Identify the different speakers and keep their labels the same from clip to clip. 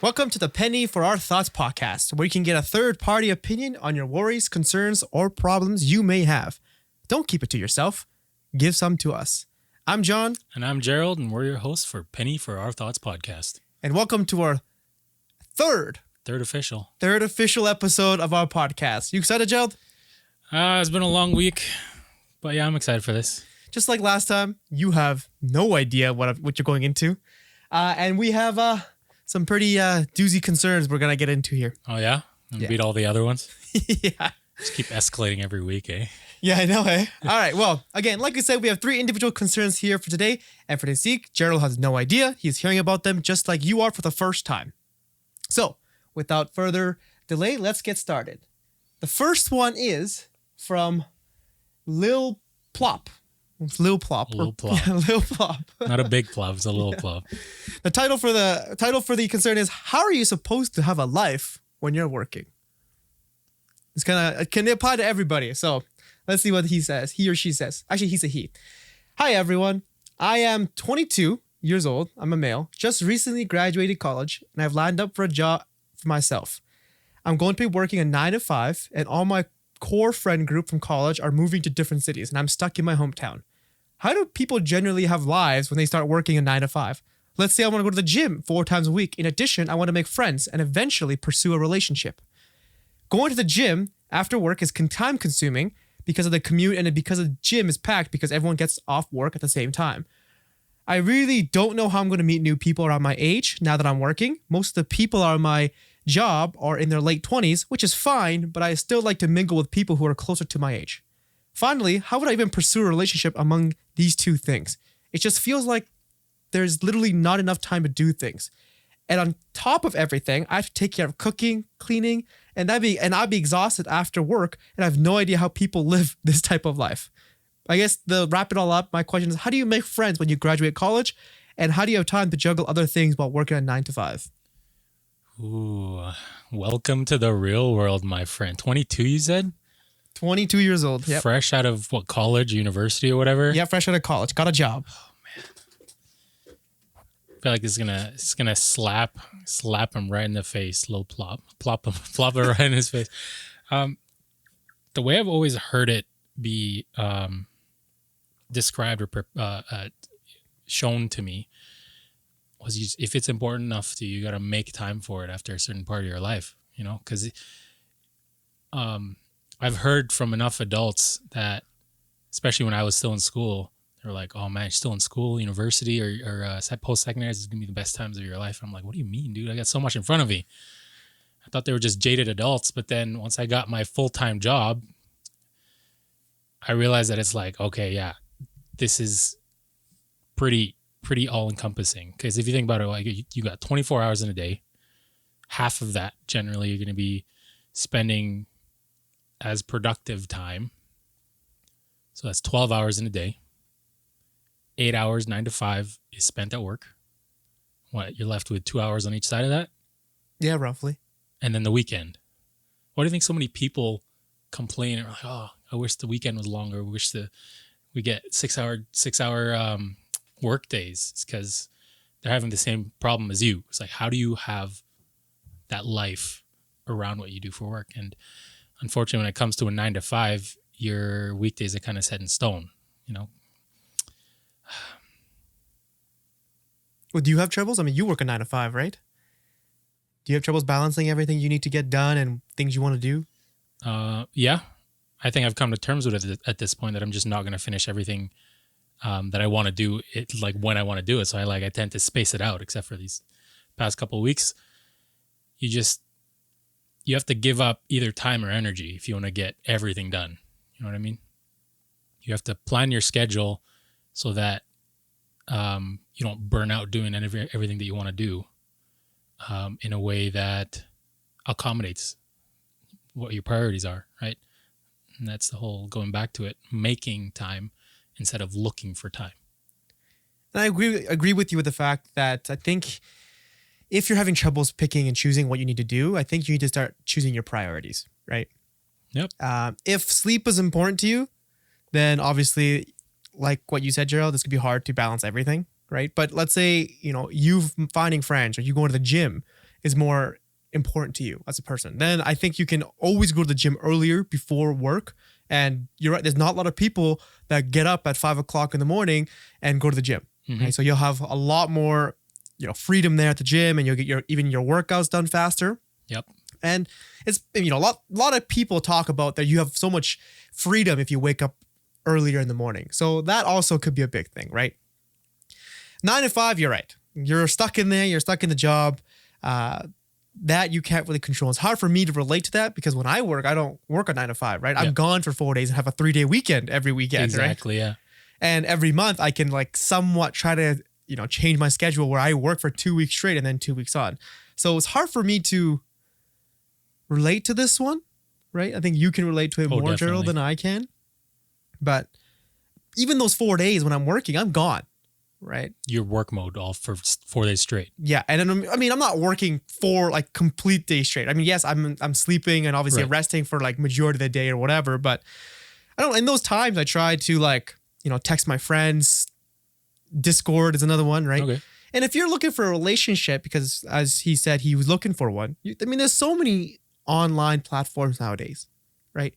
Speaker 1: Welcome to the Penny for Our Thoughts podcast, where you can get a third-party opinion on your worries, concerns, or problems you may have. Don't keep it to yourself. Give some to us. I'm John.
Speaker 2: And I'm Gerald, and we're your hosts for Penny for Our Thoughts podcast.
Speaker 1: And welcome to our third official episode of our podcast. You excited, Gerald?
Speaker 2: It's been a long week, but yeah, I'm excited for this.
Speaker 1: Just like last time, you have no idea what you're going into. And we have some pretty doozy concerns we're going to get into here.
Speaker 2: Oh, yeah? And beat all the other ones?
Speaker 1: Yeah.
Speaker 2: Just keep escalating every week, eh?
Speaker 1: Yeah, I know, eh? All right, well, again, like I said, we have 3 individual concerns here for today. And for this week, Gerald has no idea. He's hearing about them just like you are for the first time. So, without further delay, let's get started. The first one is from Lil Plop. It's Lil Plop.
Speaker 2: Lil Plop.
Speaker 1: Yeah, Lil Plop.
Speaker 2: Not a big plop, it's a little plop.
Speaker 1: The title for the concern is, how are you supposed to have a life when you're working? It's it can apply to everybody. So let's see what he says. He or she says. Actually, he's a he. Hi, everyone. I am 22 years old. I'm a male. Just recently graduated college, and I've lined up for a job for myself. I'm going to be working a 9 to 5, and all my core friend group from college are moving to different cities, and I'm stuck in my hometown. How do people generally have lives when they start working a 9 to 5? Let's say I want to go to the gym 4 times a week. In addition, I want to make friends and eventually pursue a relationship. Going to the gym after work is time consuming because of the commute, and because the gym is packed because everyone gets off work at the same time. I really don't know how I'm going to meet new people around my age now that I'm working. Most of the people on my job are in their late 20s, which is fine, but I still like to mingle with people who are closer to my age. Finally, how would I even pursue a relationship among these two things? It just feels like there's literally not enough time to do things. And on top of everything, I have to take care of cooking, cleaning, and I'd be exhausted after work, and I have no idea how people live this type of life. I guess to wrap it all up, my question is, how do you make friends when you graduate college? And how do you have time to juggle other things while working a 9 to 5?
Speaker 2: Ooh, welcome to the real world, my friend. 22, you said?
Speaker 1: 22 years old. Yep.
Speaker 2: Fresh out of what, college, university, or whatever?
Speaker 1: Yeah, fresh out of college. Got a job.
Speaker 2: Oh, man. I feel like it's gonna slap him right in the face. Low plop it right in his face. The way I've always heard it be described or shown to me was, if it's important enough to you, you got to make time for it after a certain part of your life, you know, because I've heard from enough adults that, especially when I was still in school, they were like, oh man, you're still in school, university, or post-secondary, this is going to be the best times of your life. I'm like, what do you mean, dude? I got so much in front of me. I thought they were just jaded adults. But then once I got my full-time job, I realized that it's like, okay, yeah, this is pretty all-encompassing. Because if you think about it, like, you got 24 hours in a day. Half of that, generally, you're going to be spending as productive time. So that's 12 hours in a day. 8 hours, 9 to 5 is spent at work. What, you're left with 2 hours on each side of that?
Speaker 1: Yeah, roughly. And
Speaker 2: then the weekend. Why do you think so many people complain and are like, oh, I wish the weekend was longer. I wish we get 6 hour work days? It's because they're having the same problem as you. It's like, how do you have that life around what you do for work? And unfortunately, when it comes to a 9 to 5, your weekdays are kind of set in stone, you know?
Speaker 1: Well, do you have troubles? I mean, you work a 9 to 5, right? Do you have troubles balancing everything you need to get done and things you want to do?
Speaker 2: Yeah. I think I've come to terms with it at this point that I'm just not going to finish everything that I want to do it like when I want to do it. So I tend to space it out, except for these past couple of weeks. You have to give up either time or energy if you want to get everything done. You know what I mean? You have to plan your schedule so that you don't burn out doing everything that you want to do in a way that accommodates what your priorities are, right? And that's the whole, going back to it, making time instead of looking for time.
Speaker 1: And I agree with you with the fact that I think if you're having troubles picking and choosing what you need to do, I think you need to start choosing your priorities, right?
Speaker 2: Yep.
Speaker 1: If sleep is important to you, then obviously, like what you said, Gerald, this could be hard to balance everything, right? But let's say, you finding friends or you going to the gym is more important to you as a person, then I think you can always go to the gym earlier before work. And you're right, there's not a lot of people that get up at 5 o'clock in the morning and go to the gym. Right? So you'll have a lot more, freedom there at the gym, and you'll get your workouts done faster.
Speaker 2: Yep.
Speaker 1: And it's, a lot of people talk about that you have so much freedom if you wake up earlier in the morning. So that also could be a big thing, right? 9 to 5, you're right. You're stuck in there. You're stuck in the job. That you can't really control. It's hard for me to relate to that because when I work, I don't work a 9 to 5, right? I'm gone for 4 days and have a 3-day weekend every weekend.
Speaker 2: Exactly,
Speaker 1: right?
Speaker 2: Yeah.
Speaker 1: And every month I can like somewhat try to, change my schedule where I work for 2 weeks straight and then 2 weeks on. So it's hard for me to relate to this one, right? I think you can relate to it more, Gerald, than I can. But even those 4 days when I'm working, I'm gone. Right.
Speaker 2: Your work mode all for 4 days straight.
Speaker 1: Yeah. And then, I'm not working for like complete days straight. I mean, yes, I'm sleeping and obviously resting for like majority of the day or whatever. But in those times I try to like, text my friends. Discord is another one, right?
Speaker 2: Okay.
Speaker 1: And if you're looking for a relationship, because as he said, he was looking for one. There's so many online platforms nowadays, right?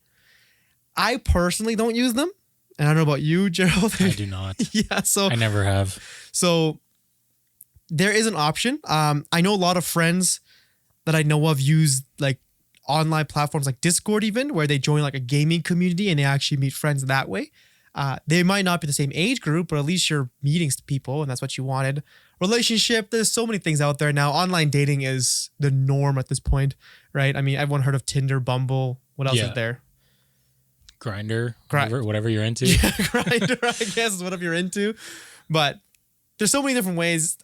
Speaker 1: I personally don't use them. And I don't know about you, Gerald.
Speaker 2: I do not.
Speaker 1: Yeah, so
Speaker 2: I never have.
Speaker 1: So there is an option. I know a lot of friends that I know of use like online platforms like Discord even, where they join like a gaming community and they actually meet friends that way. They might not be the same age group, but at least you're meeting people and that's what you wanted. Relationship, there's so many things out there now. Online dating is the norm at this point, right? I mean, everyone heard of Tinder, Bumble. What else is there?
Speaker 2: Grindr, whatever you're into.
Speaker 1: Yeah, Grindr, I guess, is whatever you're into. But there's so many different ways.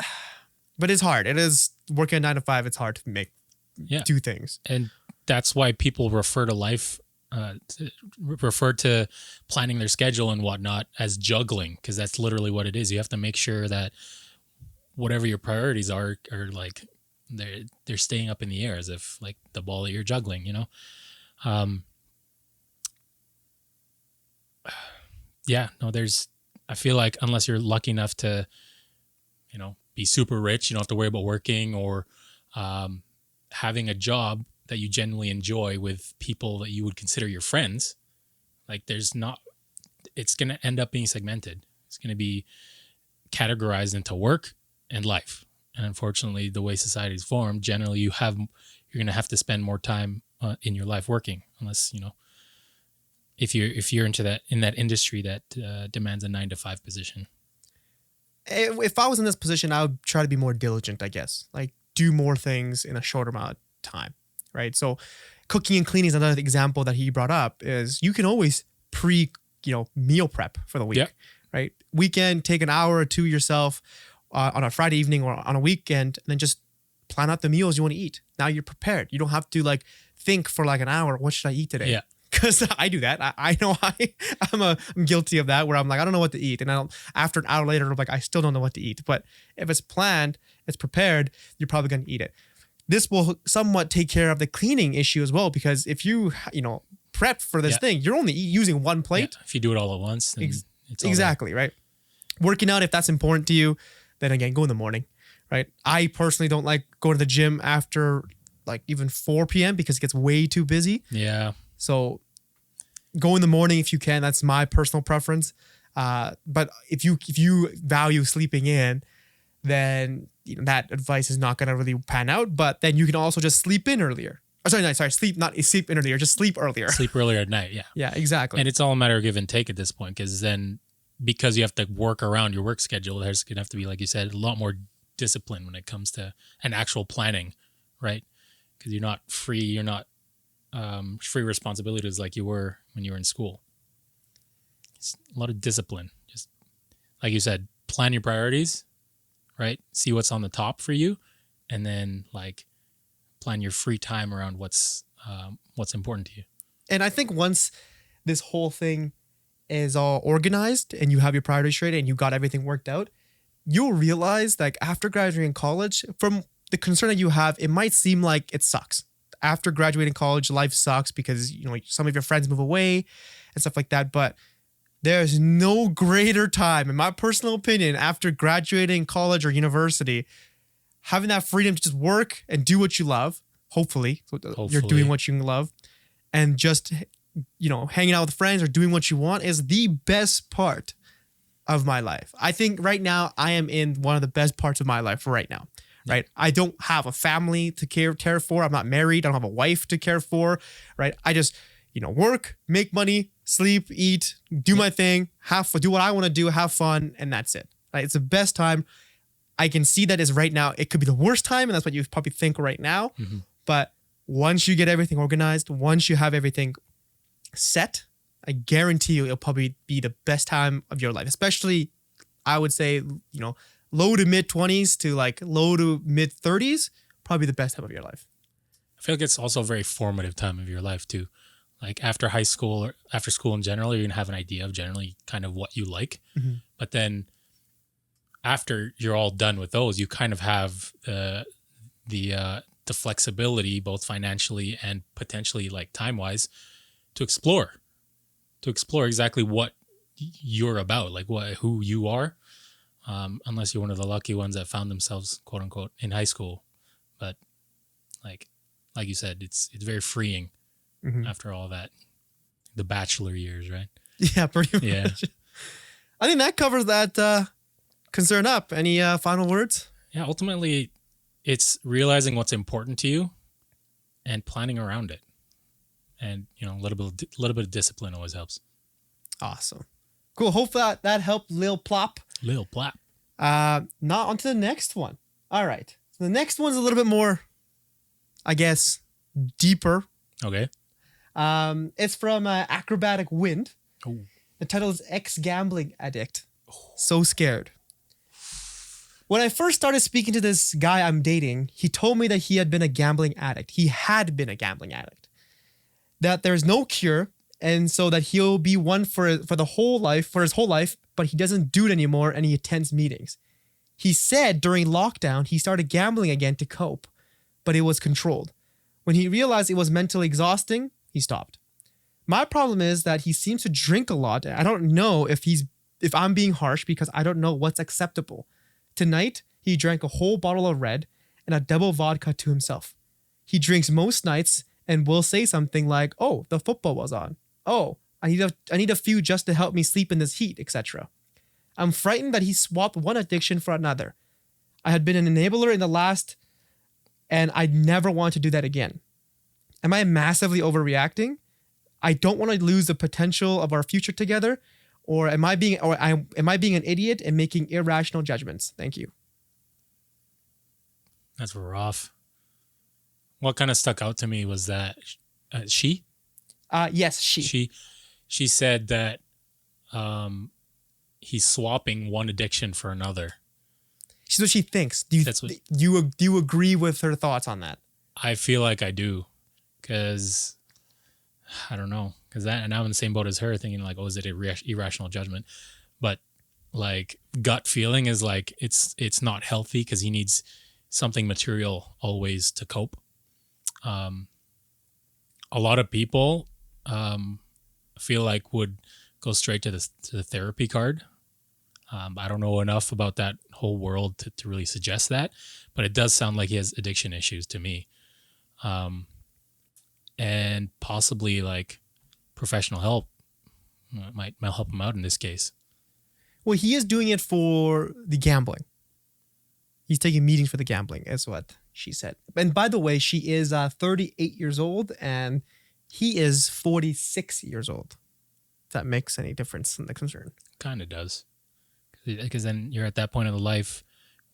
Speaker 1: But it's hard. It is working a 9 to 5. It's hard to do things.
Speaker 2: And that's why people refer to planning their schedule and whatnot as juggling, because that's literally what it is. You have to make sure that whatever your priorities are like they're staying up in the air as if like the ball that you're juggling, I feel like unless you're lucky enough to, be super rich, you don't have to worry about working or having a job that you genuinely enjoy with people that you would consider your friends. Like it's going to end up being segmented. It's going to be categorized into work and life. And unfortunately, the way society is formed, generally you're going to have to spend more time in your life working, unless, if you're in that industry that demands a 9 to 5 position.
Speaker 1: If I was in this position, I would try to be more diligent, I guess. Like do more things in a shorter amount of time, right? So cooking and cleaning is another example that he brought up. Is you can always meal prep for the week, right? Weekend, take an hour or two yourself on a Friday evening or on a weekend, and then just plan out the meals you want to eat. Now you're prepared. You don't have to like think for like an hour, what should I eat today? Yeah. Because I do that. I know I'm guilty of that, where I'm like, I don't know what to eat. And after an hour later, I'm like, I still don't know what to eat. But if it's planned, it's prepared, you're probably going to eat it. This will somewhat take care of the cleaning issue as well, because if you prep for this thing, you're only using one plate.
Speaker 2: Yeah. If you do it all at once, then it's all
Speaker 1: exactly right. Working out, if that's important to you, then again, go in the morning, right? I personally don't like going to the gym after like even 4 p.m. because it gets way too busy.
Speaker 2: Yeah. So
Speaker 1: go in the morning if you can. That's my personal preference. But if you value sleeping in, then that advice is not going to really pan out. But then you can also just sleep in earlier. Sleep in earlier. Just sleep earlier.
Speaker 2: Sleep earlier at night. Yeah.
Speaker 1: Yeah, exactly.
Speaker 2: And it's all a matter of give and take at this point, because you have to work around your work schedule. There's going to have to be, like you said, a lot more discipline when it comes to an actual planning, right? Because you're not free. You're not free responsibilities like you were when you were in school. It's a lot of discipline. Just like you said, plan your priorities, right? See what's on the top for you, and then like plan your free time around what's important to you.
Speaker 1: And I think once this whole thing is all organized and you have your priorities straight and you got everything worked out, you'll realize like after graduating college, from the concern that you have, it might seem like it sucks. After graduating college, life sucks because some of your friends move away and stuff like that. But there's no greater time, in my personal opinion, after graduating college or university, having that freedom to just work and do what you love. Hopefully. You're doing what you love, and just, hanging out with friends or doing what you want is the best part of my life. I think right now I am in one of the best parts of my life right now. Right. I don't have a family to care for. I'm not married. I don't have a wife to care for. Right. I just, work, make money, sleep, eat, do my thing, do what I want to do, have fun. And that's it. Right. It's the best time. I can see that is right now. It could be the worst time. And that's what you probably think right now. Mm-hmm. But once you get everything organized, once you have everything set, I guarantee you it'll probably be the best time of your life. Especially, I would say, low to mid 20s to like low to mid 30s, probably the best time of your life.
Speaker 2: I feel like it's also a very formative time of your life too. Like after high school or after school in general, you're going to have an idea of generally kind of what you like. Mm-hmm. But then after you're all done with those, you kind of have the flexibility, both financially and potentially like time-wise, to explore exactly what you're about, like who you are. Unless you're one of the lucky ones that found themselves, quote unquote, in high school. But like you said, it's very freeing after all that, the bachelor years, right?
Speaker 1: Yeah, pretty much. Yeah. I think that covers that concern up. Any final words?
Speaker 2: Yeah, ultimately, it's realizing what's important to you and planning around it. And, a little bit of discipline always helps.
Speaker 1: Awesome. Cool. Hope that helped Lil Plop.
Speaker 2: Lil Plop.
Speaker 1: Not onto the next one. All right. So the next one's a little bit more, I guess, deeper.
Speaker 2: Okay.
Speaker 1: It's from Acrobatic Wind. Oh. The title is Gambling Addict. Oh. So scared. When I first started speaking to this guy I'm dating, he told me that he had been a gambling addict. He had been a gambling addict. That there's no cure, and so that he'll be one for his whole life, but he doesn't do it anymore and he attends meetings. He said during lockdown, he started gambling again to cope, but it was controlled. When he realized it was mentally exhausting, he stopped. My problem is that he seems to drink a lot. I don't know if I'm being harsh because I don't know what's acceptable. Tonight, he drank a whole bottle of red and a double vodka to himself. He drinks most nights and will say something like, "Oh, the football was on. Oh, I need a few just to help me sleep in this heat," etc. I'm frightened that he swapped one addiction for another. I had been an enabler in the last, and I never want to do that again. Am I massively overreacting? I don't want to lose the potential of our future together, or am I being an idiot and making irrational judgments? Thank you.
Speaker 2: That's rough. What kind of stuck out to me was that she?
Speaker 1: Yes, she.
Speaker 2: She said that he's swapping one addiction for another.
Speaker 1: She's what she thinks. Do you agree with her thoughts on that?
Speaker 2: I feel like I do, because I don't know, because I'm in the same boat as her, thinking like, oh, is it irrational judgment? But like gut feeling is like it's not healthy because he needs something material always to cope. A lot of people feel like would go straight to the therapy card. I don't know enough about that whole world to really suggest that, but it does sound like he has addiction issues to me. And possibly like professional help might help him out in this case.
Speaker 1: Well, he is doing it for the gambling. He's taking meetings for the gambling, is what she said. And by the way, she is 38 years old and he is 46 years old. If that makes any difference in the concern.
Speaker 2: Kind of does. Because then you're at that point of the life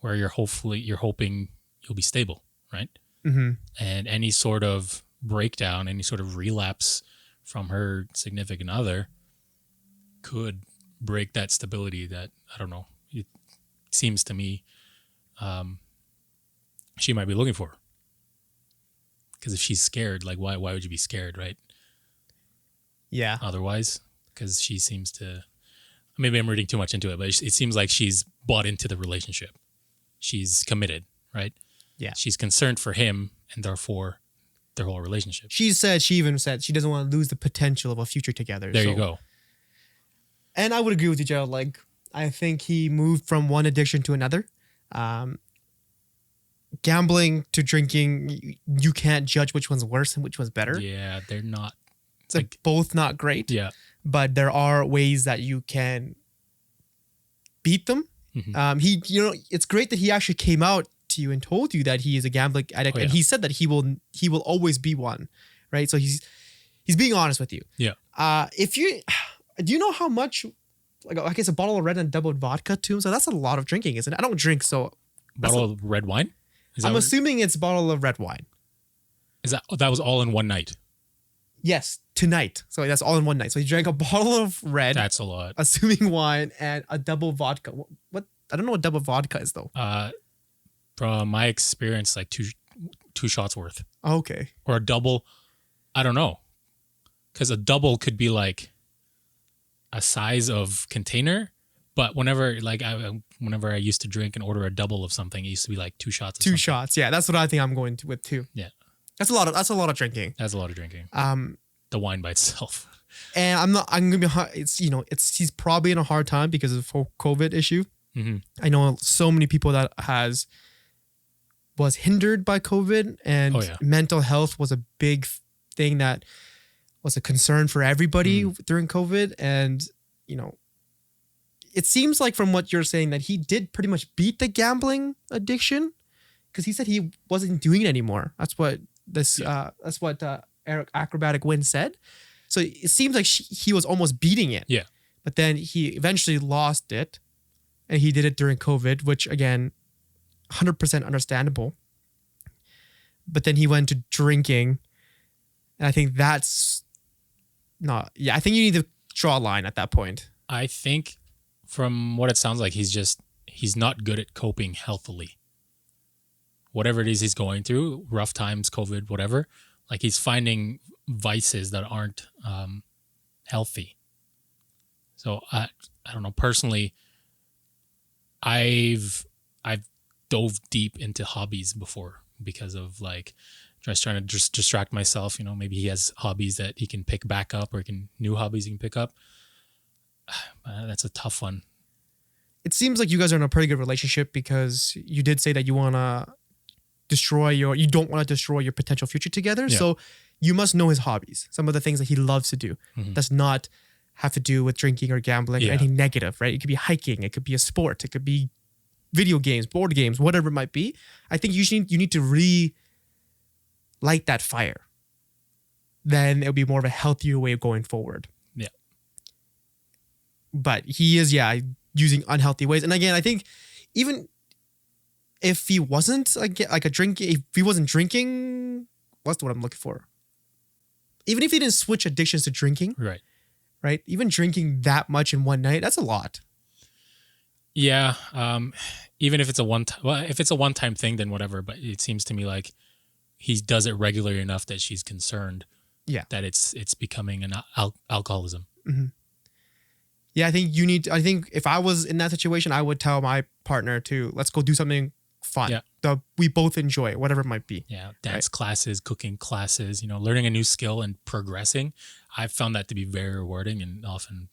Speaker 2: where you're hoping you'll be stable, right? Mm-hmm. And any sort of breakdown, any sort of relapse from her significant other could break that stability that, I don't know, it seems to me she might be looking for. Because if she's scared, like why would you be scared, right?
Speaker 1: Yeah.
Speaker 2: Otherwise, because she seems to, maybe I'm reading too much into it, but it seems like she's bought into the relationship. She's committed, right?
Speaker 1: Yeah.
Speaker 2: She's concerned for him and therefore their whole relationship.
Speaker 1: She even said she doesn't want to lose the potential of a future together.
Speaker 2: There you go.
Speaker 1: And I would agree with you, Gerald. Like, I think he moved from one addiction to another. gambling to drinking, you can't judge which one's worse and which one's better.
Speaker 2: Yeah, they're not.
Speaker 1: It's like both not great.
Speaker 2: Yeah.
Speaker 1: But there are ways that you can beat them.
Speaker 2: Mhm.
Speaker 1: It's great that he actually came out to you and told you that he is a gambling addict,
Speaker 2: Oh, yeah.
Speaker 1: and he said that he will always be one, right? So he's being honest with you.
Speaker 2: Yeah.
Speaker 1: Do you know how much, like, I guess a bottle of red and double vodka too? So that's a lot of drinking, isn't it? I don't drink, so
Speaker 2: Bottle of red wine.
Speaker 1: I'm assuming it's a bottle of red wine.
Speaker 2: That was all in one night?
Speaker 1: Yes, tonight. So that's all in one night. So he drank a bottle of red,
Speaker 2: That's a lot.
Speaker 1: assuming wine, and a double vodka. What? I don't know what double vodka is though.
Speaker 2: From my experience, like two shots worth,
Speaker 1: Okay.
Speaker 2: or a double. I don't know, because a double could be like a size of container, but whenever I used to drink and order a double of something, it used to be like 2 shots. Of
Speaker 1: Two
Speaker 2: something.
Speaker 1: shots. Yeah, that's what I think I'm going to with too.
Speaker 2: Yeah,
Speaker 1: That's a lot of drinking.
Speaker 2: that's a lot of drinking. The wine by itself.
Speaker 1: And I'm gonna be hard. He's probably in a hard time because of the whole COVID issue.
Speaker 2: Mm-hmm.
Speaker 1: I know so many people that was hindered by COVID, and
Speaker 2: Oh, yeah.
Speaker 1: mental health was a big thing that was a concern for everybody during COVID. And it seems like from what you're saying that he did pretty much beat the gambling addiction, because he said he wasn't doing it anymore. That's what Eric Acrobatic Win said. So it seems like he was almost beating it.
Speaker 2: Yeah.
Speaker 1: But then he eventually lost it, and he did it during COVID, which again, 100% understandable. But then he went to drinking, and I think that's not. Yeah, I think you need to draw a line at that point.
Speaker 2: I think from what it sounds like, he's not good at coping healthily. Whatever it is he's going through, rough times, COVID, whatever, like he's finding vices that aren't healthy. So I don't know. Personally, I've dove deep into hobbies before because of like just trying to just distract myself. Maybe he has hobbies that he can pick back up, or new hobbies he can pick up. That's a tough one.
Speaker 1: It seems like you guys are in a pretty good relationship, because you did say that you don't want to destroy your potential future together.
Speaker 2: Yeah.
Speaker 1: So you must know his hobbies, some of the things that he loves to do.
Speaker 2: Mm-hmm.
Speaker 1: Does not have to do with drinking or gambling or anything negative, right? It could be hiking, it could be a sport, it could be video games, board games, whatever it might be. I think you need to relight that fire. Then it'll be more of a healthier way of going forward.
Speaker 2: Yeah.
Speaker 1: But he is, using unhealthy ways. And again, I think even if he wasn't if he wasn't drinking, what's the word I'm looking for? Even if he didn't switch addictions to drinking, right? Even drinking that much in one night, that's a lot.
Speaker 2: Yeah. Even if it's if it's a one-time thing, then whatever. But it seems to me like he does it regularly enough that she's concerned.
Speaker 1: Yeah.
Speaker 2: That it's becoming an alcoholism.
Speaker 1: Mm-hmm. Yeah, I think if I was in that situation, I would tell my partner to let's go do something fun.
Speaker 2: Yeah.
Speaker 1: That we both enjoy, whatever it might be.
Speaker 2: Yeah. Dance classes, cooking classes, learning a new skill and progressing. I've found that to be very rewarding and often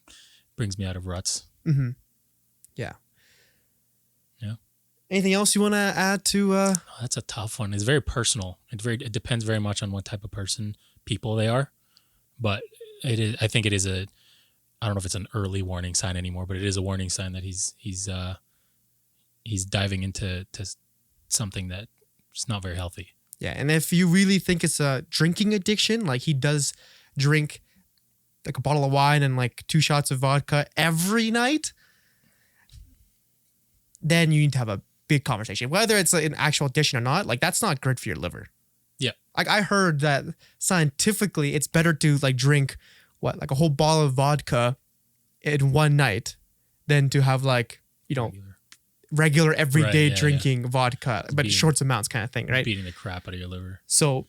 Speaker 2: brings me out of ruts.
Speaker 1: Mm-hmm. Yeah.
Speaker 2: Yeah.
Speaker 1: Anything else you want to add to?
Speaker 2: That's a tough one. It's very personal. It depends very much on what type of people they are. But I think it is I don't know if it's an early warning sign anymore, but it is a warning sign that he's diving into something that's not very healthy.
Speaker 1: Yeah, and if you really think it's a drinking addiction, like he does drink like a bottle of wine and like 2 shots of vodka every night, then you need to have a big conversation. Whether it's an actual addiction or not, like that's not good for your liver.
Speaker 2: Yeah.
Speaker 1: Like I heard that scientifically it's better to like drink like a whole bottle of vodka in one night than to have like, regular everyday drinking vodka, but short amounts kind of thing, right?
Speaker 2: Beating the crap out of your liver.
Speaker 1: So,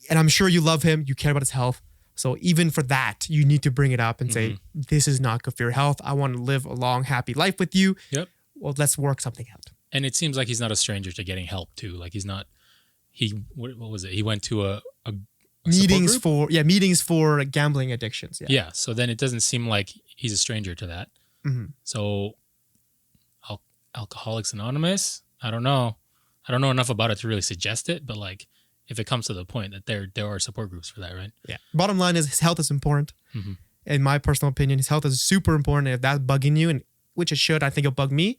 Speaker 1: and I'm sure you love him, you care about his health. So even for that, you need to bring it up and say, this is not good for your health. I want to live a long, happy life with you.
Speaker 2: Yep.
Speaker 1: Well, let's work something out.
Speaker 2: And it seems like he's not a stranger to getting help too. Like what was it? He went to a
Speaker 1: meetings for gambling addictions.
Speaker 2: Yeah. So then it doesn't seem like he's a stranger to that. Mm-hmm. So Alcoholics Anonymous, I don't know. I don't know enough about it to really suggest it, but like if it comes to the point that there are support groups for that, right?
Speaker 1: Yeah. Bottom line is his health is important.
Speaker 2: Mm-hmm.
Speaker 1: In my personal opinion, his health is super important. If that's bugging you, and which it should, I think it'll bug me.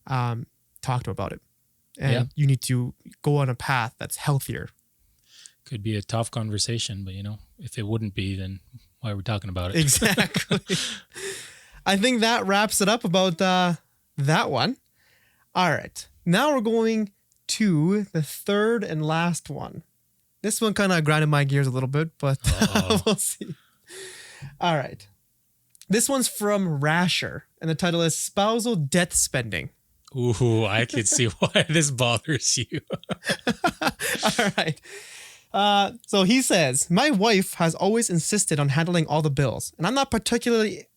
Speaker 1: Talk to him about it, and you need to go on a path that's healthier.
Speaker 2: Could be a tough conversation, but if it wouldn't be, then why are we talking about it?
Speaker 1: Exactly. I think that wraps it up about that one. All right. Now we're going to the third and last one. This one kind of grinded my gears a little bit, but we'll see. All right. This one's from Rasher, and the title is Spousal Debt Spending.
Speaker 2: Ooh, I can see why this bothers you.
Speaker 1: All right. So he says, my wife has always insisted on handling all the bills, and I'm not particularly,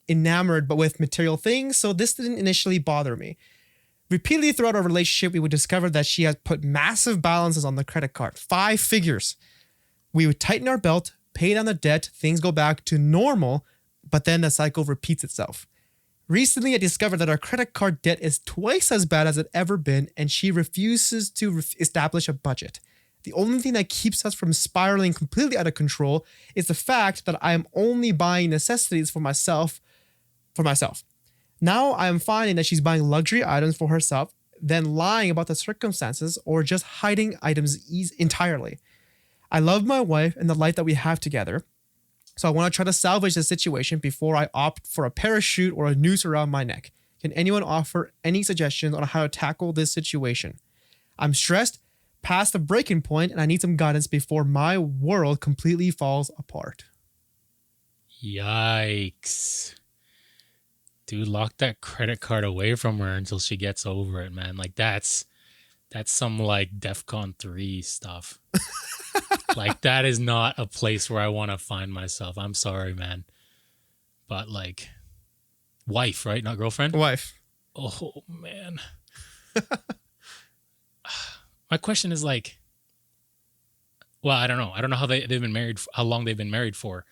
Speaker 1: enamored but with material things, so this didn't initially bother me. Repeatedly throughout our relationship, we would discover that she has put massive balances on the credit card, 5 figures. We would tighten our belt, pay down the debt, things go back to normal, but then the cycle repeats itself. Recently, I discovered that our credit card debt is twice as bad as it ever been, and she refuses to establish a budget. The only thing that keeps us from spiraling completely out of control is the fact that I am only buying necessities for myself. Now I am finding that she's buying luxury items for herself, then lying about the circumstances or just hiding items entirely. I love my wife and the life that we have together, so I want to try to salvage the situation before I opt for a parachute or a noose around my neck. Can anyone offer any suggestions on how to tackle this situation? I'm stressed, past the breaking point, and I need some guidance before my world completely falls apart.
Speaker 2: Yikes. Dude, lock that credit card away from her until she gets over it, man. Like that's some like DEFCON 3 stuff. Like that is not a place where I want to find myself. I'm sorry, man. But like wife, right? Not girlfriend?
Speaker 1: Wife.
Speaker 2: Oh, man. My question is like, well, I don't know. I don't know how they've been married, how long they've been married for,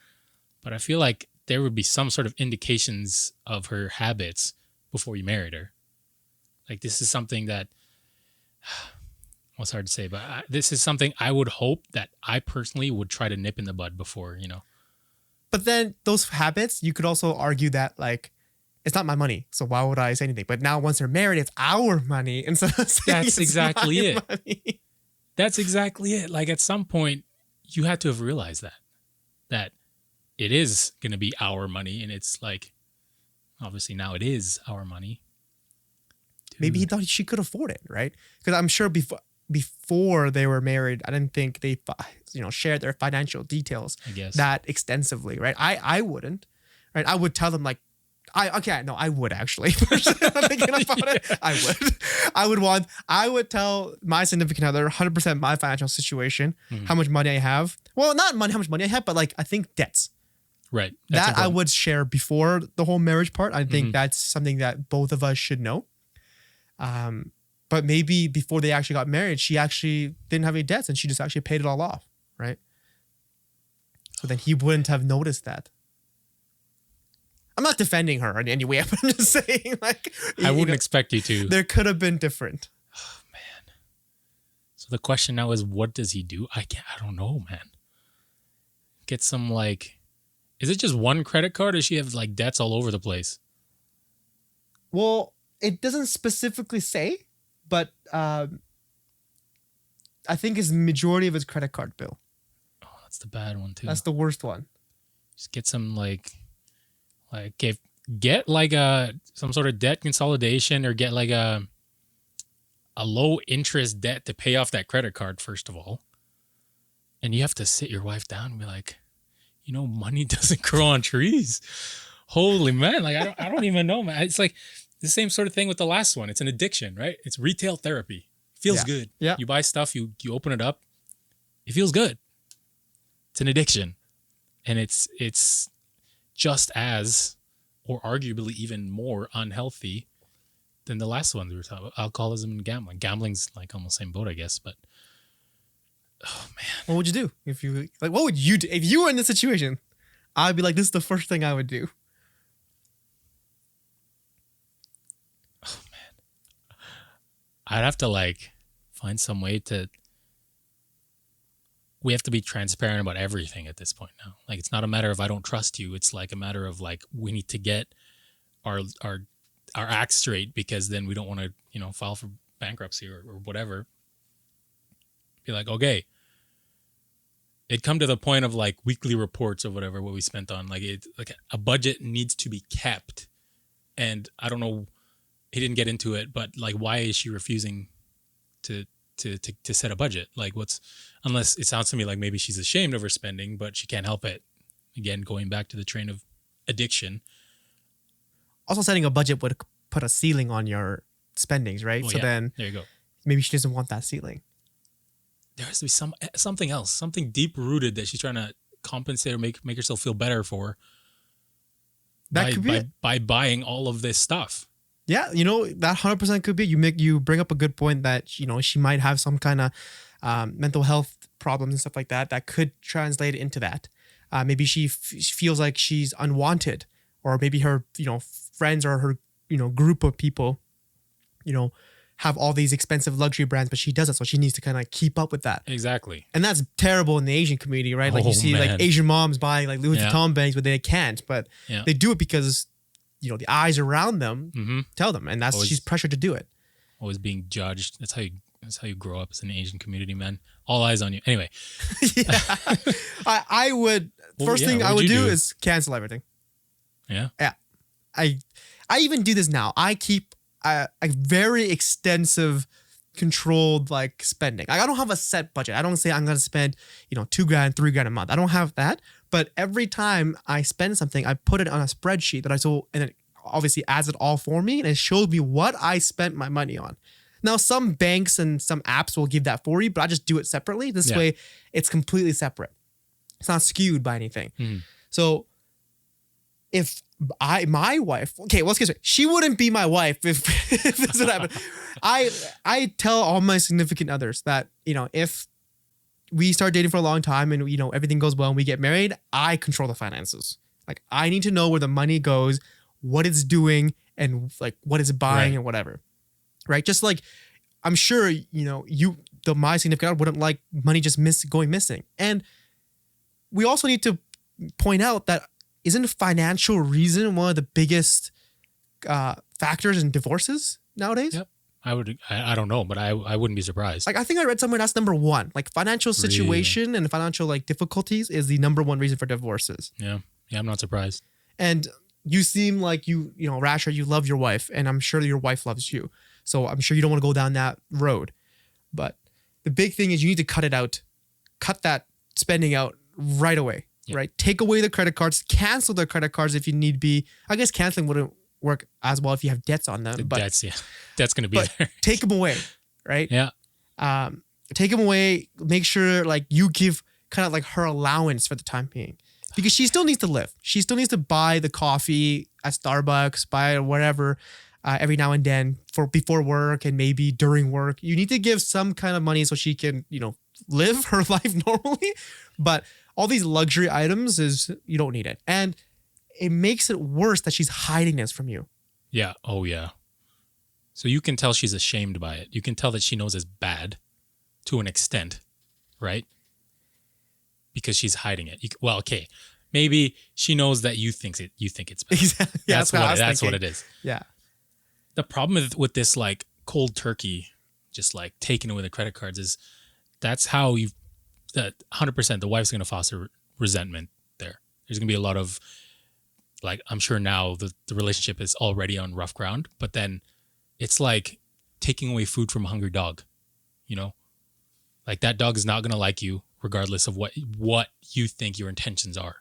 Speaker 2: but I feel like there would be some sort of indications of her habits before you married her. Like this is something that, well, it's hard to say, but this is something I would hope that I personally would try to nip in the bud before,
Speaker 1: But then those habits, you could also argue that like, it's not my money, so why would I say anything? But now once they're married, it's our money. And so
Speaker 2: that's exactly it.
Speaker 1: Money.
Speaker 2: That's exactly it. Like at some point, you had to have realized that it is going to be our money. And it's like, obviously now it is our money. Dude.
Speaker 1: Maybe he thought she could afford it, right? Because I'm sure before they were married, I didn't think they shared their financial details that extensively, right? I wouldn't, right? I would tell them like, I would actually. Thinking about it, I would tell my significant other 100% my financial situation, how much money I have. Well, not money, how much money I have, but like I think debts.
Speaker 2: Right.
Speaker 1: That's important. I would share before the whole marriage part. I think that's something that both of us should know. But maybe before they actually got married, she actually didn't have any debts and she just actually paid it all off, right? So then he wouldn't have noticed that. I'm not defending her in any way. I'm just saying, like,
Speaker 2: I wouldn't expect you to.
Speaker 1: There could have been different.
Speaker 2: Oh man. So the question now is, what does he do? I don't know, man. Get some like, is it just one credit card, or does she have like debts all over the place?
Speaker 1: Well, it doesn't specifically say, but I think it's majority of his credit card bill.
Speaker 2: Oh, that's the bad one too.
Speaker 1: That's the worst one.
Speaker 2: Just get some like get like some sort of debt consolidation, or get like a low interest debt to pay off that credit card first of all. And you have to sit your wife down and be like, money doesn't grow on trees. Holy man, like I don't even know, man. It's like the same sort of thing with the last one. It's an addiction, right? It's retail therapy. Feels good.
Speaker 1: Yeah.
Speaker 2: You buy stuff, you open it up, it feels good. It's an addiction. And it's just as, or arguably even more unhealthy than the last one we were talking about, alcoholism and gambling. Gambling's like almost the same boat, I guess, but oh man.
Speaker 1: What would you do what would you do if you were in this situation? I'd be like, this is the first thing I would do.
Speaker 2: Oh man. I'd have to like find some way to. We have to be transparent about everything at this point now. Like, it's not a matter of I don't trust you. It's like a matter of like we need to get our act straight, because then we don't want to, you know, file for bankruptcy or whatever. Be like, okay, it come to the point of like weekly reports or whatever what we spent on. Like, it like a budget needs to be kept. And I don't know, he didn't get into it, but like, why is she refusing to set a budget? Like, unless it sounds to me like maybe she's ashamed of her spending, but she can't help it. Again, going back to the train of addiction.
Speaker 1: Also, setting a budget would put a ceiling on your spendings, right?
Speaker 2: Well,
Speaker 1: so
Speaker 2: yeah,
Speaker 1: then
Speaker 2: there you go.
Speaker 1: Maybe she doesn't want that ceiling.
Speaker 2: There has to be something else, something deep rooted that she's trying to compensate or make herself feel better for.
Speaker 1: That could be
Speaker 2: by buying all of this stuff.
Speaker 1: Yeah, you know, that 100% could be. You bring up a good point that, you know, she might have some kind of mental health problems and stuff like that could translate into that. Maybe she feels like she's unwanted, or maybe her, you know, friends or her, you know, group of people, you know, have all these expensive luxury brands, but she doesn't. So she needs to kind of keep up with that.
Speaker 2: Exactly.
Speaker 1: And that's terrible in the Asian community, right? Like, you see like Asian moms buying like Louis Vuitton bags, but they can't. But they do it because, you know, the eyes around them tell them, and she's pressured to do it.
Speaker 2: Always being judged. That's how you grow up as an Asian community, man. All eyes on you. Anyway.
Speaker 1: Yeah. I would first thing I would do is cancel everything.
Speaker 2: Yeah.
Speaker 1: Yeah. I even do this now. I keep a very extensive controlled like spending. Like, I don't have a set budget. I don't say I'm gonna spend, you know, $2,000, $3,000 a month. I don't have that. But every time I spend something, I put it on a spreadsheet and it obviously adds it all for me, and it shows me what I spent my money on. Now, some banks and some apps will give that for you, but I just do it separately. This way, it's completely separate. It's not skewed by anything. So if my wife, okay, let's get straight. She wouldn't be my wife if this would happen. I tell all my significant others that, you know, if we start dating for a long time and, you know, everything goes well and we get married, I control the finances. Like, I need to know where the money goes, what it's doing, and like what it's buying and whatever. Right? Just like, I'm sure, you know, my significant other wouldn't like money just going missing. And we also need to point out that isn't financial reason one of the biggest factors in divorces nowadays?
Speaker 2: Yep. I don't know, but I wouldn't be surprised.
Speaker 1: Like, I think I read somewhere that's number one. Like, financial situation and financial like difficulties is the number one reason for divorces.
Speaker 2: Yeah. Yeah, I'm not surprised.
Speaker 1: And you seem like you know, Rasher, you love your wife, and I'm sure your wife loves you. So I'm sure you don't want to go down that road. But the big thing is you need to cut it out. Cut that spending out right away. Yep. Right? Take away the credit cards, cancel the credit cards if you need be. I guess canceling wouldn't work as well if you have debts on them.
Speaker 2: That's going to be there.
Speaker 1: Take them away, right?
Speaker 2: Yeah.
Speaker 1: Take them away. Make sure like you give kind of like her allowance for the time being, because she still needs to live. She still needs to buy the coffee at Starbucks, buy whatever every now and then before work and maybe during work. You need to give some kind of money so she can, you know, live her life normally. But all these luxury items you don't need it. And it makes it worse that she's hiding this from you.
Speaker 2: Yeah. Oh, yeah. So you can tell she's ashamed by it. You can tell that she knows it's bad to an extent, right? Because she's hiding it. Well, okay. Maybe she knows that you think it's bad.
Speaker 1: Exactly. Yeah,
Speaker 2: that's what it is.
Speaker 1: Yeah.
Speaker 2: The problem with this like cold turkey, just like taking away the credit cards, is that's how that 100% the wife's going to foster resentment there. There's going to be a lot of, like, I'm sure now the relationship is already on rough ground, but then it's like taking away food from a hungry dog, you know? Like, that dog is not going to like you regardless of what you think your intentions are.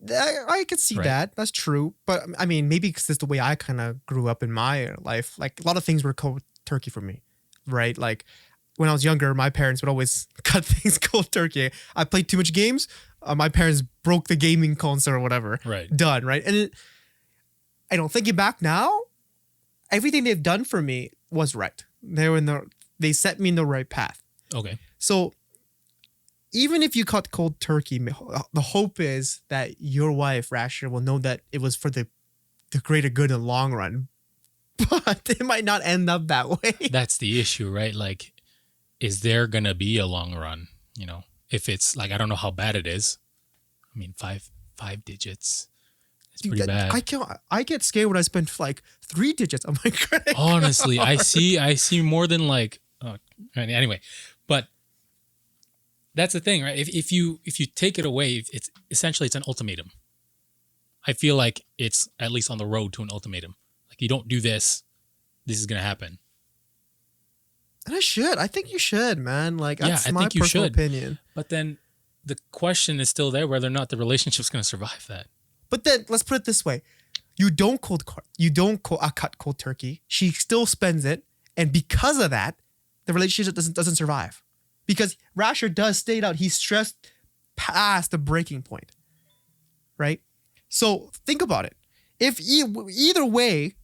Speaker 1: I could see that. That's true. But I mean, maybe because it's the way I kind of grew up in my life. Like, a lot of things were cold turkey for me, right? Like, when I was younger, my parents would always cut things cold turkey. I played too much games. My parents broke the gaming console or whatever.
Speaker 2: Right.
Speaker 1: Done, right? And I don't thinking back now, everything they've done for me was right. They set me in the right path.
Speaker 2: Okay.
Speaker 1: So even if you cut cold turkey, the hope is that your wife, Rasher, will know that it was for the greater good in the long run. but it might not end up that way.
Speaker 2: That's the issue, right? Like, is there gonna be a long run? You know, if it's like, I don't know how bad it is. I mean, five digits. It's pretty bad.
Speaker 1: I get scared when I spend like 3 digits on my credit card.
Speaker 2: Honestly, I see more than like. Anyway, but that's the thing, right? If you take it away, it's essentially it's an ultimatum. I feel like it's at least on the road to an ultimatum. Like, you don't do this, this is gonna happen.
Speaker 1: And I think you should, man. Like, that's
Speaker 2: I
Speaker 1: my
Speaker 2: think you
Speaker 1: personal
Speaker 2: should.
Speaker 1: opinion.
Speaker 2: But then the question is still there whether or not the relationship's gonna survive that.
Speaker 1: But then let's put it this way: you don't cut cold turkey. She still spends it, and because of that, the relationship doesn't survive. Because Rasher does state out he's stressed past the breaking point, right? So think about it. If either way,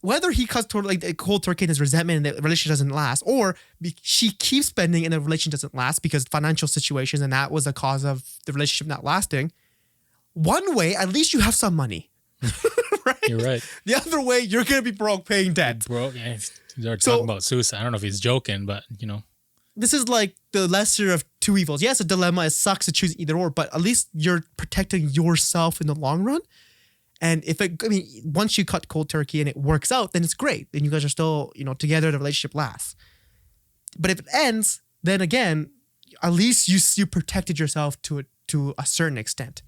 Speaker 1: whether he cuts cold turkey and his resentment and the relationship doesn't last, or she keeps spending and the relationship doesn't last because financial situations and that was the cause of the relationship not lasting. One way, at least you have some money. Right?
Speaker 2: You're right.
Speaker 1: The other way, you're going to be broke paying debt.
Speaker 2: Bro, yeah, they're talking about suicide. I don't know if he's joking, but you know.
Speaker 1: This is like the lesser of two evils. Yes, a dilemma. It sucks to choose either or, but at least you're protecting yourself in the long run. And once you cut cold turkey and it works out, then it's great. Then you guys are still, together. The relationship lasts. But if it ends, then again, at least you protected yourself to a certain extent.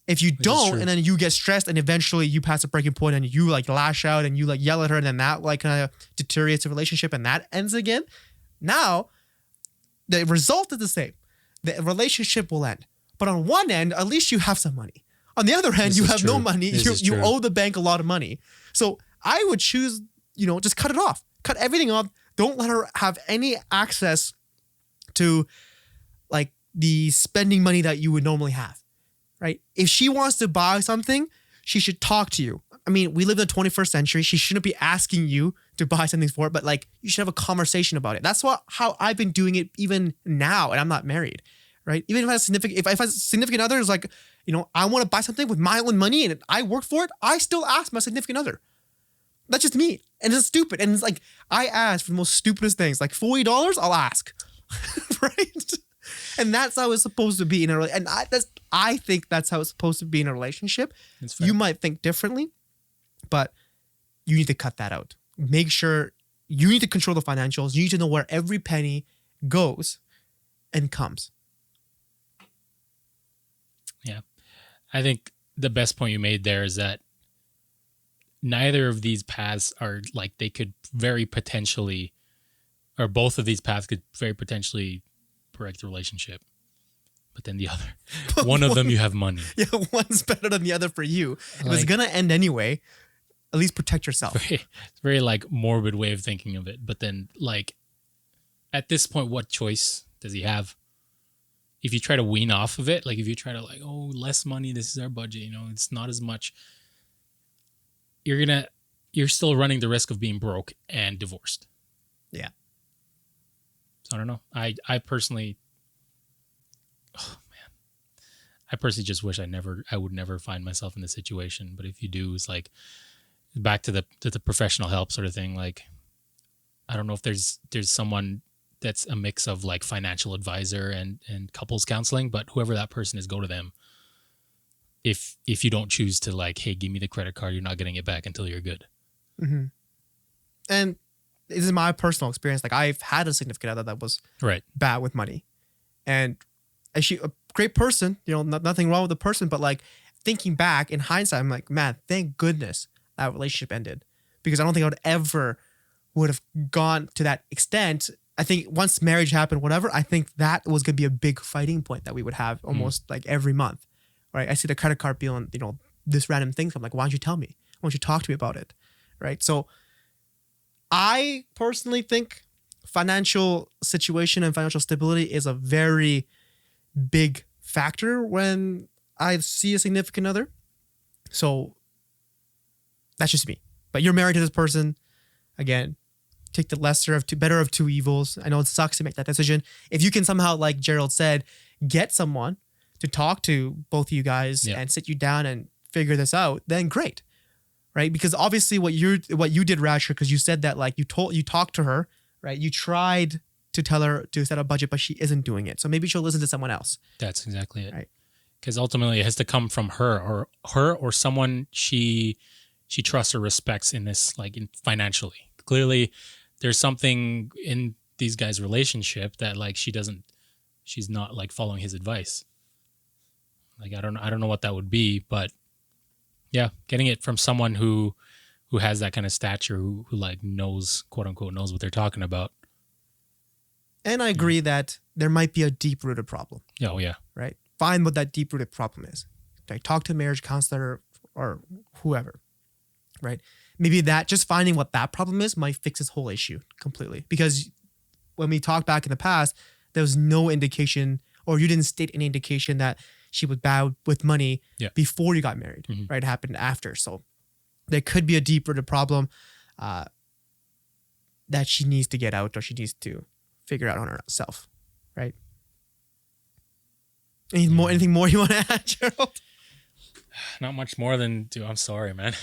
Speaker 1: If you don't, and then you get stressed, and eventually you pass a breaking point, and you like lash out, and you like yell at her, and then that like kind of deteriorates the relationship, and that ends again. Now, the result is the same. The relationship will end. But on one end, at least you have some money. On the other hand, you have no money. You owe the bank a lot of money. So I would choose, just cut it off. Cut everything off. Don't let her have any access to like the spending money that you would normally have. Right? If she wants to buy something, she should talk to you. I mean, we live in the 21st century. She shouldn't be asking you to buy something for it, but like you should have a conversation about it. That's how I've been doing it even now, and I'm not married, right? Even if I have a significant other is like, I want to buy something with my own money and I work for it, I still ask my significant other. That's just me, and it's stupid. And it's like I ask for the most stupidest things, like $40, I'll ask, right? And that's how it's supposed to be in a relationship. And I think that's how it's supposed to be in a relationship. You might think differently, but you need to cut that out. Make sure you need to control the financials. You need to know where every penny goes and comes.
Speaker 2: Yeah. I think the best point you made there is that neither of these paths are like they could very potentially, or both of these paths could very potentially break the relationship. But then the other, one of them you have money. Yeah,
Speaker 1: one's better than the other for you. If it's going to end anyway, at least protect yourself.
Speaker 2: It's very like morbid way of thinking of it. But then like at this point, what choice does he have? If you try to wean off of it, like if you try to like, oh, less money, this is our budget, it's not as much. You're still running the risk of being broke and divorced.
Speaker 1: Yeah.
Speaker 2: So I don't know. I personally, I personally just wish I would never find myself in this situation. But if you do, it's like back to the professional help sort of thing. Like, I don't know if there's someone that's a mix of like financial advisor and couples counseling, but whoever that person is, go to them. If you don't choose to like, hey, give me the credit card, you're not getting it back until you're good.
Speaker 1: Mm-hmm. And this is my personal experience. Like I've had a significant other that was bad with money, and she a great person. Nothing wrong with the person, but like thinking back in hindsight, I'm like, man, thank goodness that relationship ended, because I don't think I would have gone to that extent. I think once marriage happened, whatever, I think that was going to be a big fighting point that we would have almost like every month, right? I see the credit card bill and, this random things. I'm like, why don't you tell me? Why don't you talk to me about it? Right? So I personally think financial situation and financial stability is a very big factor when I see a significant other. So that's just me. But you're married to this person. Again, take the better of two evils. I know it sucks to make that decision. If you can somehow, like Gerald said, get someone to talk to both of you guys and sit you down and figure this out, then great. right? Because obviously what you did, Rasher, because you said that like you talked to her, right? You tried to tell her to set a budget, but she isn't doing it. So maybe she'll listen to someone else.
Speaker 2: That's exactly it.
Speaker 1: Right.
Speaker 2: Because ultimately it has to come from her or someone she trusts or respects in this, like financially. Clearly there's something in these guys' relationship that like she's not like following his advice. Like I don't know what that would be, but yeah, getting it from someone who has that kind of stature, who like knows, quote unquote, knows what they're talking about.
Speaker 1: And I agree that there might be a deep-rooted problem.
Speaker 2: Oh yeah.
Speaker 1: Right? Find what that deep-rooted problem is. Like talk to a marriage counselor or whoever. Right? Maybe that just finding what that problem is might fix this whole issue completely. Because when we talked back in the past, there was no indication, or you didn't state any indication that she was bad with money before you got married.
Speaker 2: Mm-hmm.
Speaker 1: Right? It happened after. So there could be a deep-rooted problem that she needs to get out, or she needs to figure out on herself, right? Anything more you want to add, Gerald?
Speaker 2: Not much more than, dude, I'm sorry, man.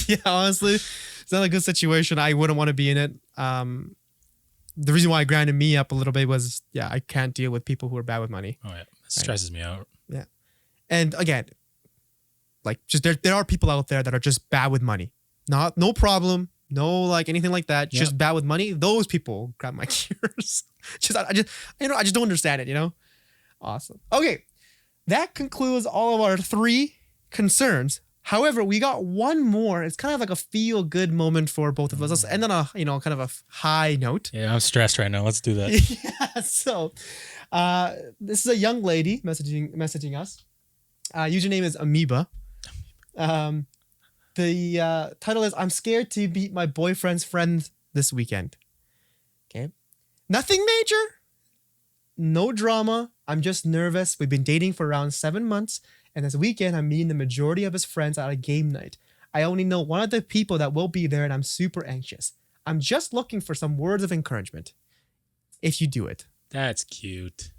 Speaker 1: Yeah, honestly, it's not a good situation. I wouldn't want to be in it. The reason why it grinded me up a little bit was, I can't deal with people who are bad with money.
Speaker 2: Oh yeah, it stresses me out.
Speaker 1: Yeah, and again, like just there are people out there that are just bad with money. No problem. No, like anything like that.
Speaker 2: Yep.
Speaker 1: Just bad with money. Those people grab my gears. I just don't understand it. Awesome. Okay, that concludes all of our 3 concerns. However, we got one more. It's kind of like a feel good moment for both of us. Let's end on a kind of a high note.
Speaker 2: Yeah, I'm stressed right now. Let's do that.
Speaker 1: Yeah. So, this is a young lady messaging us. Username is Amoeba. The title is, I'm scared to meet my boyfriend's friend this weekend. Okay. Nothing major. No drama. I'm just nervous. We've been dating for around 7 months. And this weekend, I'm meeting the majority of his friends at a game night. I only know one of the people that will be there, and I'm super anxious. I'm just looking for some words of encouragement. If you do it.
Speaker 2: That's cute.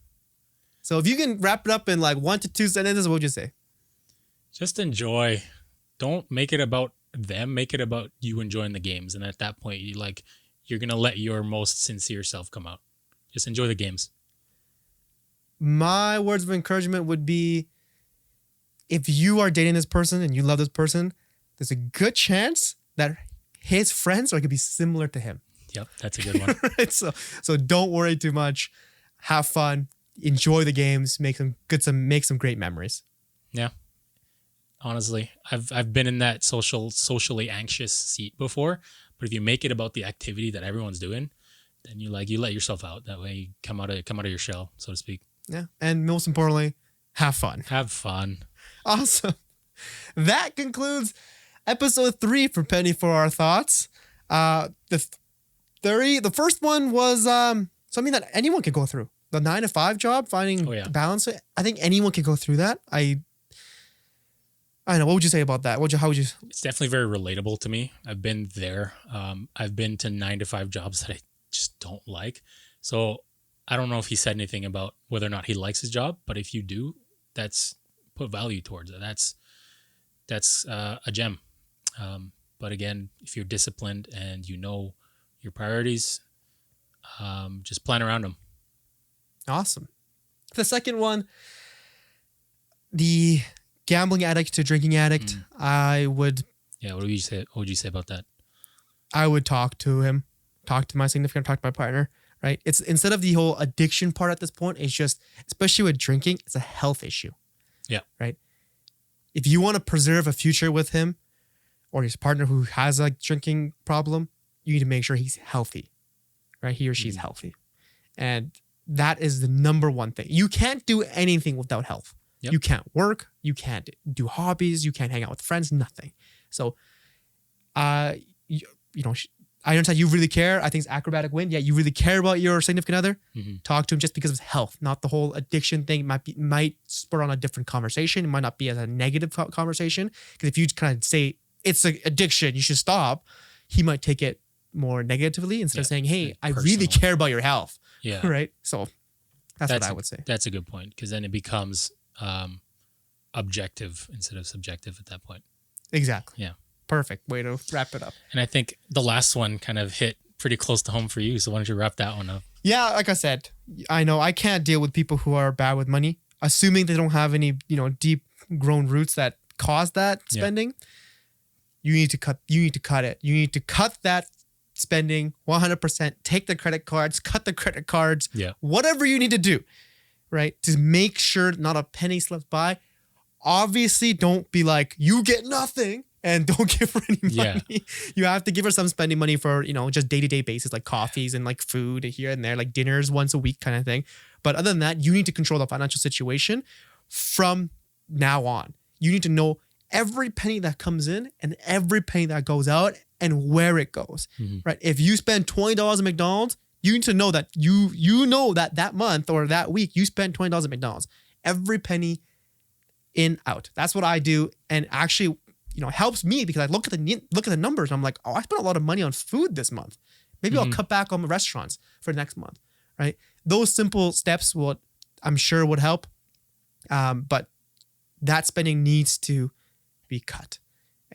Speaker 1: So if you can wrap it up in like 1 to 2 sentences, what would you say?
Speaker 2: Just enjoy. Don't make it about them. Make it about you enjoying the games. And at that point, you're going to let your most sincere self come out. Just enjoy the games.
Speaker 1: My words of encouragement would be, if you are dating this person and you love this person, there's a good chance that his friends are going to be similar to him.
Speaker 2: Yep, that's a good one.
Speaker 1: Right? So don't worry too much. Have fun. Enjoy the games. Make some great memories.
Speaker 2: Yeah. Honestly, I've been in that socially anxious seat before, but if you make it about the activity that everyone's doing, then you let yourself out. That way you come out of your shell, so to speak.
Speaker 1: Yeah. And most importantly, have fun.
Speaker 2: Have fun.
Speaker 1: Awesome. That concludes episode 3 for Penny for Our Thoughts. The first one was something that anyone could go through. The 9-to-5 job, finding balance. I think anyone can go through that. I don't know. What would you say about that? How would you?
Speaker 2: It's definitely very relatable to me. I've been there. I've been to 9-to-5 jobs that I just don't like. So I don't know if he said anything about whether or not he likes his job, but if you do, put value towards it. That's a gem. But again, if you're disciplined and you know your priorities, just plan around them.
Speaker 1: Awesome. The second one, the gambling addict to drinking addict. I would.
Speaker 2: Yeah. What would you say? What would you say about that?
Speaker 1: I would talk to him, talk to my significant, talk to my partner. Right. It's instead of the whole addiction part at this point, it's just, especially with drinking, it's a health issue.
Speaker 2: Yeah.
Speaker 1: Right. If you want to preserve a future with him or his partner who has a drinking problem, you need to make sure he's healthy. Right. He or she's healthy. And that is the number one thing. You can't do anything without health. Yep. You can't work. You can't do hobbies. You can't hang out with friends. Nothing. So, I understand you really care. I think it's acrobatic win. Yeah, you really care about your significant other. Mm-hmm. Talk to him just because of health, not the whole addiction thing. Might spur on a different conversation. It might not be as a negative conversation, because if you kind of say it's an addiction, you should stop, he might take it more negatively instead of saying, "Hey, I really care about your health."
Speaker 2: Yeah.
Speaker 1: Right. So that's what I would say.
Speaker 2: That's a good point, because then it becomes objective instead of subjective at that point.
Speaker 1: Exactly.
Speaker 2: Yeah.
Speaker 1: Perfect way to wrap it up.
Speaker 2: And I think the last one kind of hit pretty close to home for you. So why don't you wrap that one up?
Speaker 1: Yeah, like I said, I know I can't deal with people who are bad with money, assuming they don't have any, deep grown roots that cause that spending. You need to cut it. You need to cut that spending 100%. Take the credit cards, cut the credit cards, whatever you need to do, right? To make sure not a penny slips by. Obviously, don't be like, you get nothing and don't give her any money. Yeah. You have to give her some spending money for, just day-to-day basis, like coffees and like food here and there, like dinners once a week kind of thing. But other than that, you need to control the financial situation from now on. You need to know every penny that comes in and every penny that goes out and where it goes, right? If you spend $20 at McDonald's, you need to know that you know that month or that week you spent $20 at McDonald's. Every penny in, out. That's what I do. And actually, helps me because I look at the numbers. And I'm like, oh, I spent a lot of money on food this month. Maybe I'll cut back on the restaurants for next month, right? Those simple steps I'm sure would help. But that spending needs to be cut.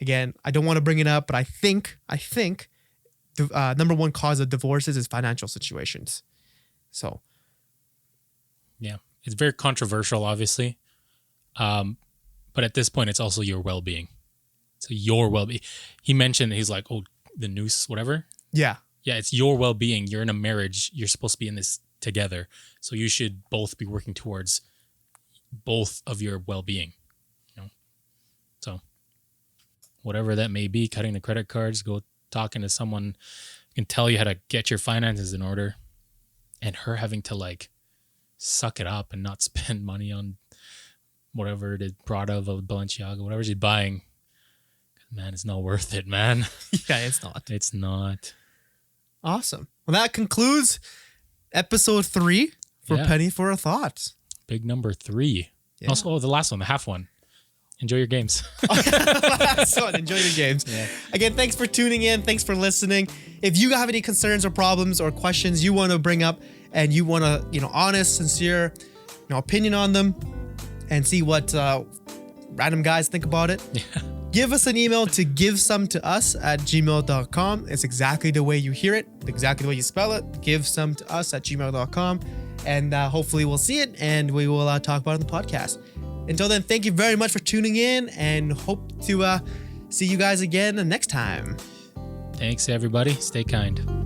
Speaker 1: Again, I don't want to bring it up, but I think the number one cause of divorces is financial situations. So,
Speaker 2: yeah, it's very controversial, obviously. But at this point, it's also your well-being. So your well-being. He mentioned, he's like, oh, the noose, whatever.
Speaker 1: Yeah.
Speaker 2: Yeah, it's your well-being. You're in a marriage. You're supposed to be in this together. So you should both be working towards both of your well-being. So whatever that may be, cutting the credit cards, go talking to someone who can tell you how to get your finances in order, and her having to like suck it up and not spend money on whatever it is, Prada, Balenciaga, whatever she's buying. Man, it's not worth it, man.
Speaker 1: Yeah, it's not.
Speaker 2: It's not.
Speaker 1: Awesome. Well, that concludes episode 3 for Penny for a Thought.
Speaker 2: Big number 3. Yeah. Also, the last one, the half one. Enjoy your games.
Speaker 1: Enjoy your games. Yeah. Again, thanks for tuning in. Thanks for listening. If you have any concerns or problems or questions you want to bring up and you want to, honest, sincere, opinion on them and see what random guys think about it, give us an email to givesometous@gmail.com. It's exactly the way you hear it, exactly the way you spell it. Givesometous@gmail.com. And hopefully we'll see it and we will talk about it on the podcast. Until then, thank you very much for tuning in and hope to see you guys again next time.
Speaker 2: Thanks, everybody. Stay kind.